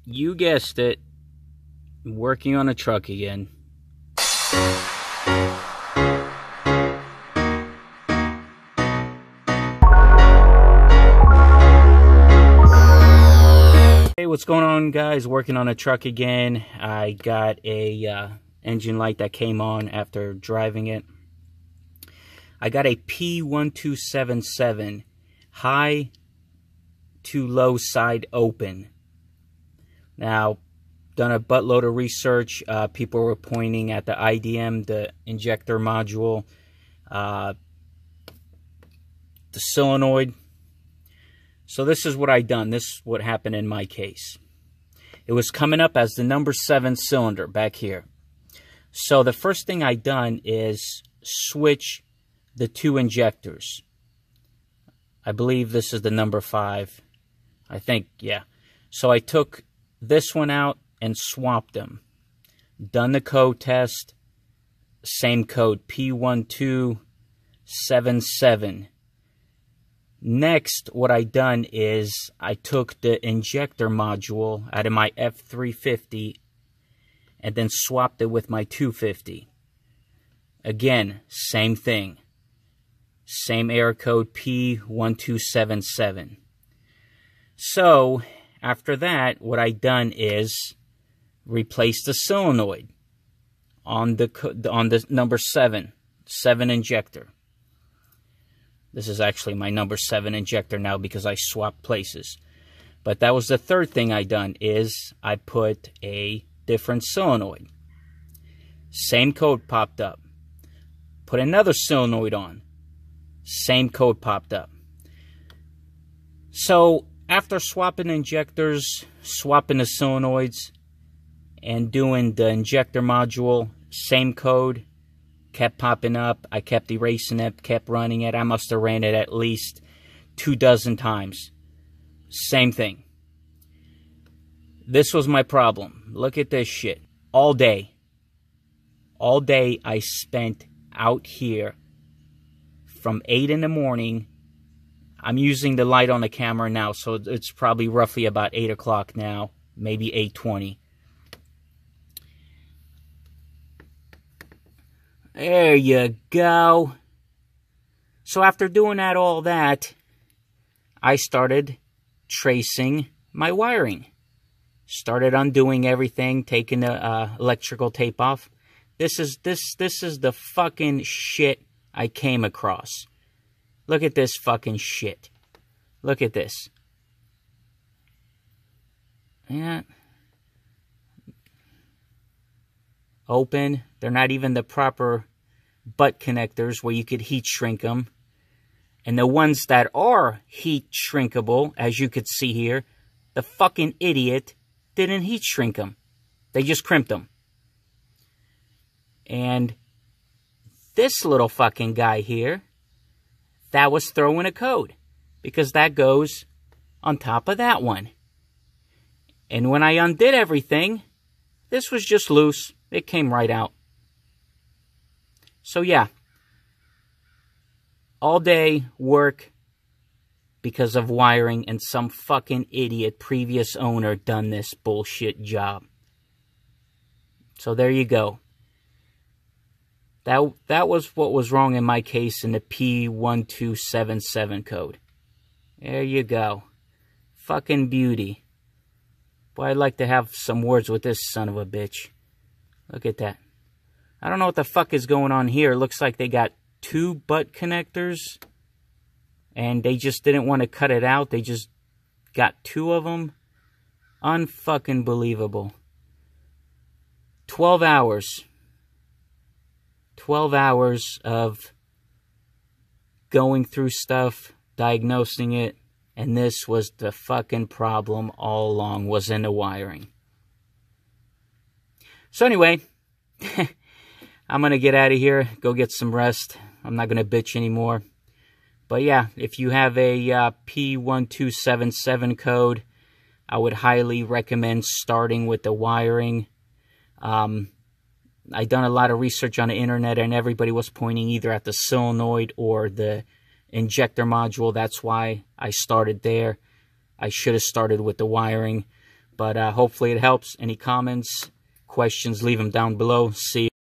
You guessed it, working on a truck again. Hey, what's going on, guys? Working on a truck again. I got a engine light that came on after driving it. I got a p1277 high to low side open. Now, done a buttload of research. People were pointing at the IDM, the injector module, the solenoid. So this is what I done. This is what happened in my case. It was coming up as the number 7 cylinder back here. So the first thing I done is switch the 2 injectors. I believe this is the number 5. I think, yeah. So I took this one out and swapped them. Done the code test. Same code, p1277. Next, what I done is I took the injector module out of my F350 and then swapped it with my 250. Again, same thing. Same error code, P1277. So, after that, what I done is replace the solenoid on the number 7 injector. This is actually my number 7 injector now because I swapped places. But that was the third thing I done is I put a different solenoid. Same code popped up. Put another solenoid on. Same code popped up. So after swapping injectors, swapping the solenoids, and doing the injector module, same code, kept popping up. I kept erasing it, kept running it. I must have ran it at least 24 times. Same thing. This was my problem. Look at this shit. All day. All day I spent out here from 8 in the morning. I'm using the light on the camera now, so it's probably roughly about 8 o'clock now. Maybe 8:20. There you go. So after doing all that, I started tracing my wiring. Started undoing everything, taking the electrical tape off. This is the fucking shit I came across. Look at this fucking shit. Look at this. Yeah. Open. They're not even the proper butt connectors where you could heat shrink them. And the ones that are heat shrinkable, as you could see here, the fucking idiot didn't heat shrink them. They just crimped them. And this little fucking guy here, that was throwing a code. Because that goes on top of that one. And when I undid everything, this was just loose. It came right out. So yeah. All day work because of wiring and some fucking idiot previous owner done this bullshit job. So there you go. That was what was wrong in my case in the P1277 code. There you go. Fucking beauty. Boy, I'd like to have some words with this son of a bitch. Look at that. I don't know what the fuck is going on here. It looks like they got 2 butt connectors. And they just didn't want to cut it out. They just got 2 of them. Unfucking believable. 12 hours. 12 hours of going through stuff, diagnosing it, and this was the fucking problem all along, was in the wiring. So anyway, I'm going to get out of here, go get some rest. I'm not going to bitch anymore. But yeah, if you have a P1277 code, I would highly recommend starting with the wiring. I done a lot of research on the internet, and everybody was pointing either at the solenoid or the injector module. That's why I started there. I should have started with the wiring. But hopefully it helps. Any comments, questions, leave them down below. See you.